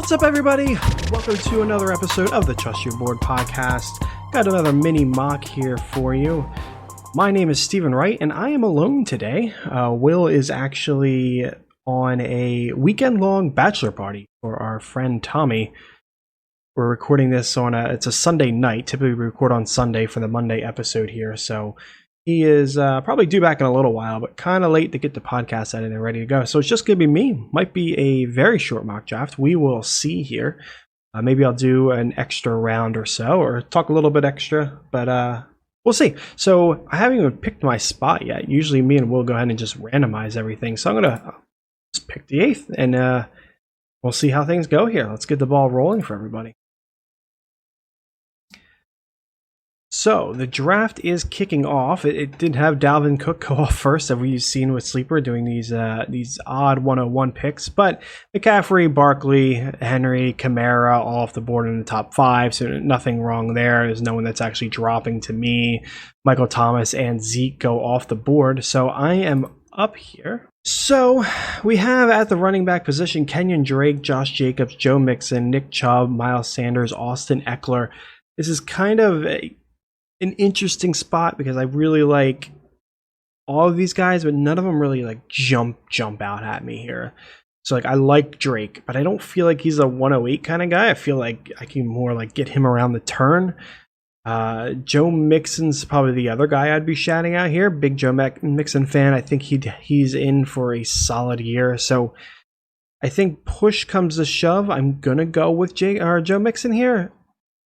What's up, everybody? Welcome to another episode of the Trust Your Board podcast. Got another mini mock here for you. My name is Stephen Wright, and I am alone today. Will is actually on a weekend-long bachelor party for our friend Tommy. We're recording this on it's a Sunday night. Typically, we record on Sunday for the Monday episode here, so he is probably due back in a little while, but kind of late to get the podcast edited and ready to go. So it's just going to be me. Might be a very short mock draft. We will see here. Maybe I'll do an extra round or so, or talk a little bit extra, but we'll see. So I haven't even picked my spot yet. Usually me and Will go ahead and just randomize everything. So I'm going to just pick the 8th, and we'll see how things go here. Let's get the ball rolling for everybody. So the draft is kicking off. It did have Dalvin Cook go off first, as we've seen with Sleeper doing these odd 101 picks. But McCaffrey, Barkley, Henry, Kamara all off the board in the top 5, so nothing wrong there. There's no one that's actually dropping to me. Michael Thomas and Zeke go off the board, so I am up here. So we have at the running back position Kenyon Drake, Josh Jacobs, Joe Mixon, Nick Chubb, Miles Sanders, Austin Eckler. This is kind of an interesting spot because I really like all of these guys, but none of them really like jump out at me here. So like I like Drake, but I don't feel like he's a 108 kind of guy. I feel like I can more like get him around the turn. Joe Mixon's probably the other guy I'd be shouting out here. Big Joe Mixon fan. I think he's in for a solid year. So I think push comes to shove, I'm gonna go with Joe Mixon here.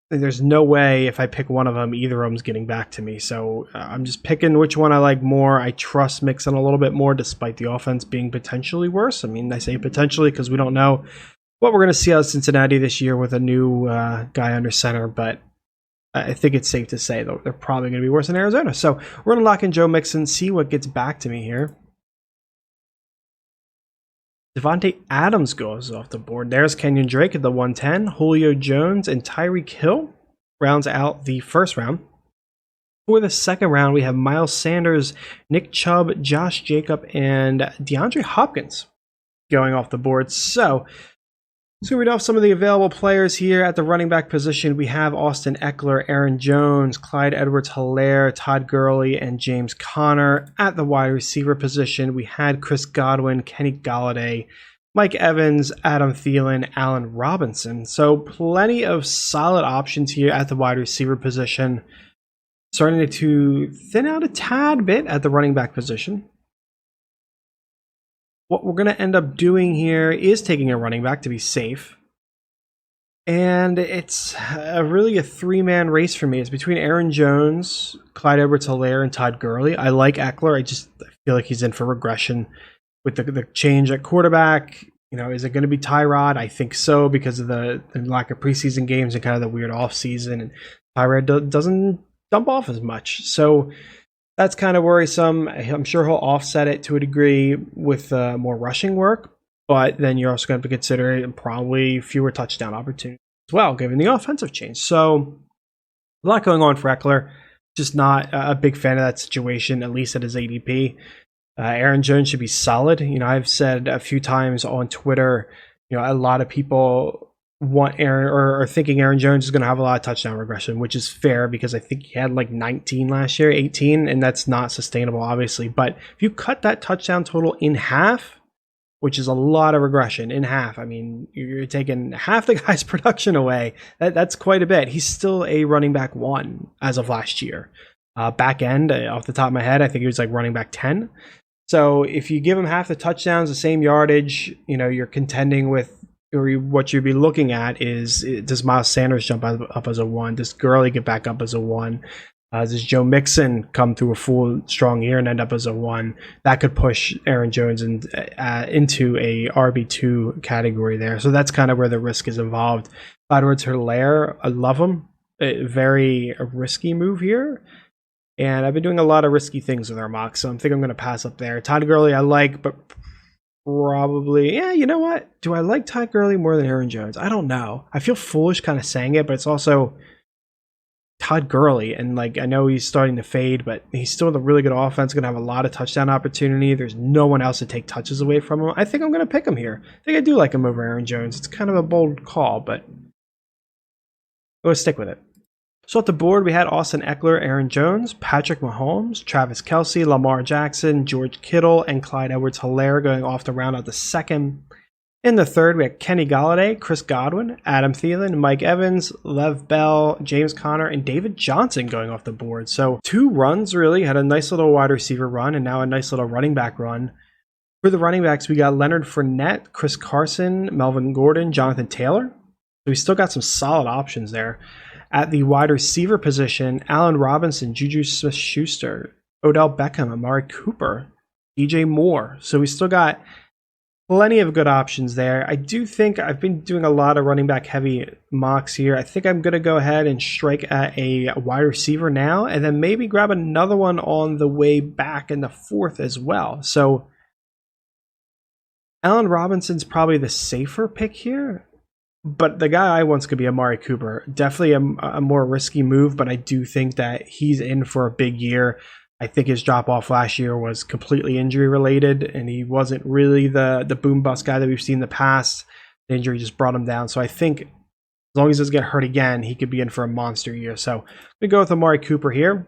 There's no way if I pick one of them, either of them's getting back to me. So I'm just picking which one I like more. I trust Mixon a little bit more, despite the offense being potentially worse. I mean, I say potentially because we don't know what we're going to see out of Cincinnati this year with a new guy under center. But I think it's safe to say, though, they're probably going to be worse than Arizona. So we're going to lock in Joe Mixon, see what gets back to me here. Devontae Adams goes off the board. There's Kenyon Drake at the 110. Julio Jones and Tyreek Hill rounds out the first round. For the second round, we have Miles Sanders, Nick Chubb, Josh Jacobs, and DeAndre Hopkins going off the board. So we read off some of the available players here at the running back position. We have Austin Eckler, Aaron Jones, Clyde Edwards-Helaire, Todd Gurley, and James Conner. At the wide receiver position, we had Chris Godwin, Kenny Golladay, Mike Evans, Adam Thielen, Allen Robinson. So plenty of solid options here at the wide receiver position. Starting to thin out a tad bit at the running back position. What we're going to end up doing here is taking a running back to be safe. And it's really a three-man race for me. It's between Aaron Jones, Clyde Edwards-Helaire, and Todd Gurley. I like Eckler. I feel like he's in for regression with the change at quarterback. You know, is it going to be Tyrod? I think so, because of the lack of preseason games and kind of the weird offseason. And Tyrod doesn't dump off as much. So that's kind of worrisome. I'm sure he'll offset it to a degree with more rushing work, but then you're also going to have to consider probably fewer touchdown opportunities as well, given the offensive change. So a lot going on for Eckler. Just not a big fan of that situation, at least at his ADP. Aaron Jones should be solid. You know, I've said a few times on Twitter, you know, a lot of people want Aaron or thinking Aaron Jones is going to have a lot of touchdown regression, which is fair because I think he had like 19 last year, 18, and that's not sustainable, obviously. But if you cut that touchdown total in half, which is a lot of regression in half, I mean, you're taking half the guy's production away. That's quite a bit. He's still a running back 1 as of last year. Back end, off the top of my head, I think he was like running back 10. So if you give him half the touchdowns, the same yardage, you know, you're contending with, or what you'd be looking at is, does Miles Sanders jump up as a 1? Does Gurley get back up as a 1? Does Joe Mixon come through a full strong year and end up as a 1? That could push Aaron Jones into a RB2 category there. So that's kind of where the risk is involved. Edwards-Helaire, I love him. A very risky move here. And I've been doing a lot of risky things with our mocks, so I think I'm going to pass up there. Todd Gurley I like, but probably, yeah, you know what? Do I like Todd Gurley more than Aaron Jones? I don't know. I feel foolish kind of saying it, but it's also Todd Gurley, and like I know he's starting to fade, but he's still with a really good offense, going to have a lot of touchdown opportunity. There's no one else to take touches away from him. I think I'm going to pick him here. I think I do like him over Aaron Jones. It's kind of a bold call, but we'll stick with it. So at the board, we had Austin Eckler, Aaron Jones, Patrick Mahomes, Travis Kelce, Lamar Jackson, George Kittle, and Clyde Edwards-Helaire going off to round out the second. In the third, we had Kenny Golladay, Chris Godwin, Adam Thielen, Mike Evans, Lev Bell, James Conner, and David Johnson going off the board. So 2 runs really, had a nice little wide receiver run and now a nice little running back run. For the running backs, we got Leonard Fournette, Chris Carson, Melvin Gordon, Jonathan Taylor. So we still got some solid options there. At the wide receiver position, Allen Robinson, Juju Smith-Schuster, Odell Beckham, Amari Cooper, DJ Moore. So we still got plenty of good options there. I do think I've been doing a lot of running back heavy mocks here. I think I'm going to go ahead and strike at a wide receiver now and then maybe grab another one on the way back in the 4th as well. So Allen Robinson's probably the safer pick here, but the guy I want's going to be Amari Cooper. Definitely a more risky move, but I do think that he's in for a big year. I think his drop-off last year was completely injury-related, and he wasn't really the boom-bust guy that we've seen in the past. The injury just brought him down. So I think as long as he doesn't get hurt again, he could be in for a monster year. So I'm going to go with Amari Cooper here.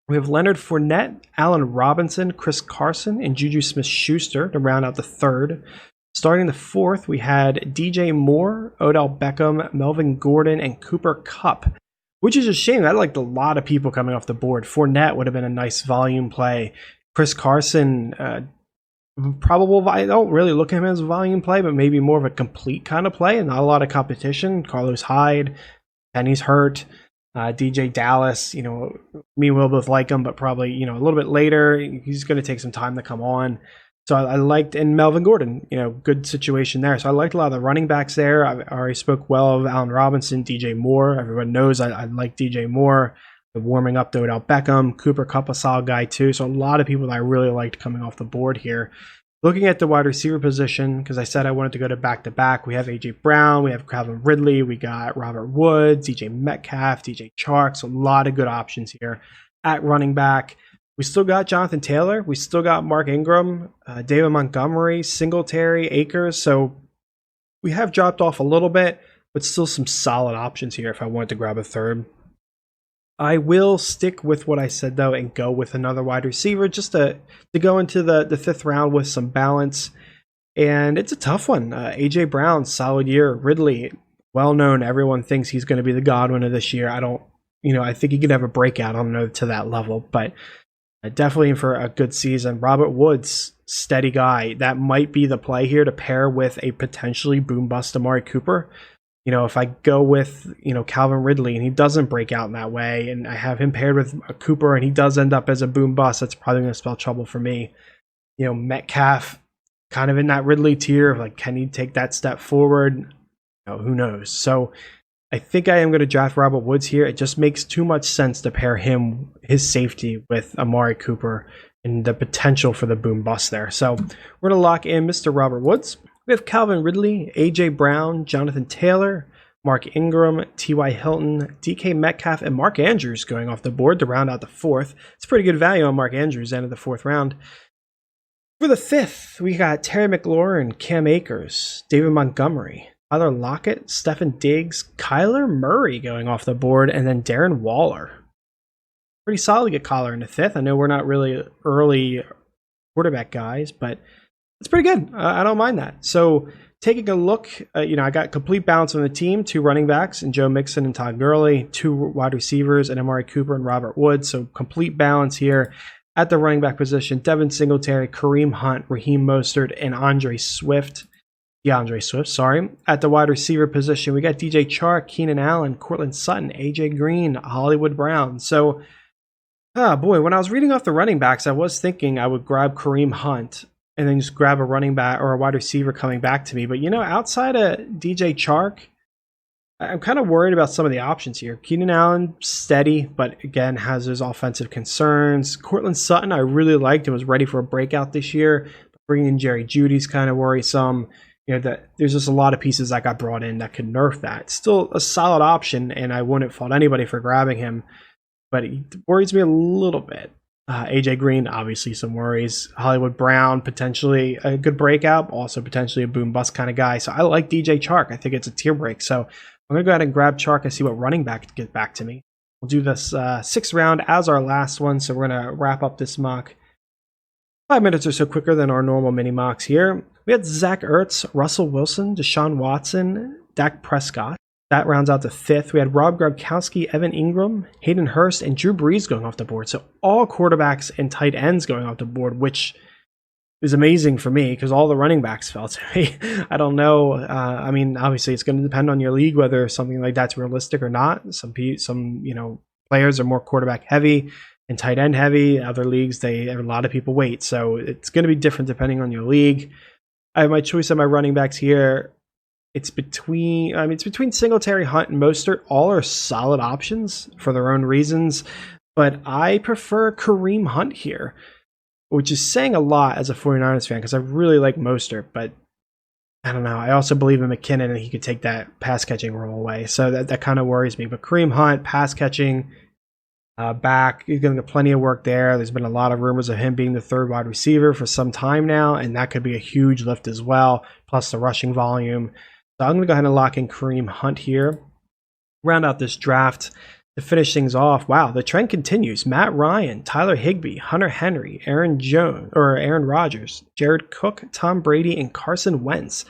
We have Leonard Fournette, Allen Robinson, Chris Carson, and Juju Smith-Schuster to round out the 3rd. Starting the 4th, we had DJ Moore, Odell Beckham, Melvin Gordon, and Cooper Kupp. Which is a shame. I liked a lot of people coming off the board. Fournette would have been a nice volume play. Chris Carson, probable. I don't really look at him as a volume play, but maybe more of a complete kind of play and not a lot of competition. Carlos Hyde, Penny's hurt. DJ Dallas, me and Will both like him, but probably, a little bit later. He's going to take some time to come on. So I liked, and Melvin Gordon, good situation there. So I liked a lot of the running backs there. I already spoke well of Allen Robinson, DJ Moore. Everyone knows I like DJ Moore. The warming up to Odell Beckham, Cooper Kupp, a solid guy too. So a lot of people that I really liked coming off the board here. Looking at the wide receiver position, because I said I wanted to go to back-to-back, we have A.J. Brown, we have Calvin Ridley, we got Robert Woods, DJ Metcalf, DJ Chark. So a lot of good options here at running back. We still got Jonathan Taylor. We still got Mark Ingram, David Montgomery, Singletary, Akers. So we have dropped off a little bit, but still some solid options here if I wanted to grab a 3rd. I will stick with what I said, though, and go with another wide receiver just to go into the 5th round with some balance. And it's a tough one. A.J. Brown, solid year. Ridley, well-known. Everyone thinks he's going to be the Godwin of this year. I think he could have a breakout. I don't know to that level, but definitely in for a good season. Robert Woods, steady guy. That might be the play here to pair with a potentially boom-bust Amari Cooper. If I go with, Calvin Ridley and he doesn't break out in that way, and I have him paired with a Cooper and he does end up as a boom-bust, that's probably going to spell trouble for me. Metcalf, kind of in that Ridley tier of like, can he take that step forward? Who knows? So I think I am going to draft Robert Woods here. It just makes too much sense to pair his safety with Amari Cooper and the potential for the boom bust there. So we're going to lock in Mr. Robert Woods. We have Calvin Ridley, A.J. Brown, Jonathan Taylor, Mark Ingram, T.Y. Hilton, DK Metcalf, and Mark Andrews going off the board to round out the 4th. It's pretty good value on Mark Andrews end of the 4th round. For the 5th, we got Terry McLaurin, Cam Akers, David Montgomery, Tyler Lockett, Stefon Diggs, Kyler Murray going off the board, and then Darren Waller. Pretty solid to get Kyler in the 5th. I know we're not really early quarterback guys, but it's pretty good. I don't mind that. So taking a look, I got complete balance on the team, 2 running backs and Joe Mixon and Todd Gurley, 2 wide receivers and Amari Cooper and Robert Woods. So complete balance here at the running back position. Devin Singletary, Kareem Hunt, Raheem Mostert, and DeAndre Swift, sorry. At the wide receiver position, we got DJ Chark, Keenan Allen, Cortland Sutton, AJ Green, Hollywood Brown. So, when I was reading off the running backs, I was thinking I would grab Kareem Hunt and then just grab a running back or a wide receiver coming back to me. But, outside of DJ Chark, I'm kind of worried about some of the options here. Keenan Allen, steady, but again, has his offensive concerns. Cortland Sutton, I really liked and was ready for a breakout this year. Bringing in Jerry Jeudy's kind of worrisome. that there's just a lot of pieces that got brought in that could nerf that. It's still a solid option, and I wouldn't fault anybody for grabbing him, but it worries me a little bit. AJ Green, obviously some worries. Hollywood Brown, potentially a good breakout, also potentially a boom bust kind of guy. So I like DJ Chark. I think it's a tier break. So I'm going to go ahead and grab Chark and see what running back get back to me. We'll do this 6th round as our last one. So we're going to wrap up this mock 5 minutes or so quicker than our normal mini mocks here. We had Zach Ertz, Russell Wilson, Deshaun Watson, Dak Prescott. That rounds out the 5th. We had Rob Gronkowski, Evan Ingram, Hayden Hurst, and Drew Brees going off the board. So all quarterbacks and tight ends going off the board, which is amazing for me because all the running backs fell to me. I don't know. I mean, obviously, it's going to depend on your league whether something like that's realistic or not. Some players are more quarterback heavy and tight end heavy. Other leagues, a lot of people wait. So it's going to be different depending on your league. I have my choice of my running backs here. It's between Singletary, Hunt, and Mostert. All are solid options for their own reasons, but I prefer Kareem Hunt here, which is saying a lot as a 49ers fan because I really like Mostert, but I don't know. I also believe in McKinnon and he could take that pass catching role away, so that kind of worries me. But Kareem Hunt, pass catching back, he's going to get plenty of work there. There's been a lot of rumors of him being the 3rd wide receiver for some time now, and that could be a huge lift as well, plus the rushing volume. So I'm going to go ahead and lock in Kareem Hunt here. Round out this draft to finish things off. Wow, the trend continues. Matt Ryan, Tyler Higbee, Hunter Henry, Aaron Rodgers, Jared Cook, Tom Brady, and Carson Wentz.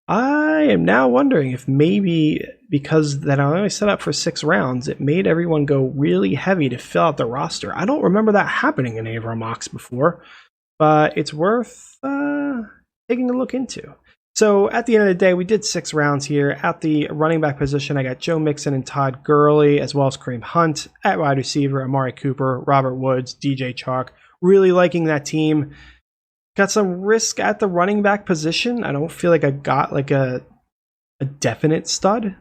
I am now wondering if maybe because that I only set up for 6 rounds, it made everyone go really heavy to fill out the roster. I don't remember that happening in any of our mocks before, but it's worth taking a look into. So at the end of the day, we did 6 rounds here. At the running back position, I got Joe Mixon and Todd Gurley, as well as Kareem Hunt. At wide receiver, Amari Cooper, Robert Woods, DJ Chark. Really liking that team. Got some risk at the running back position. I don't feel like I got like a definite stud,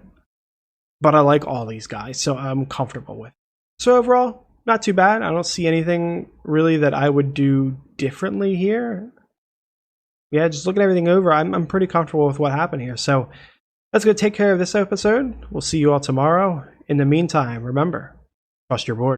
but I like all these guys, so I'm comfortable with. So overall, not too bad. I don't see anything really that I would do differently here. Yeah, just looking everything over, I'm pretty comfortable with what happened here. So let's go take care of this episode. We'll see you all tomorrow. In the meantime, remember, trust your board.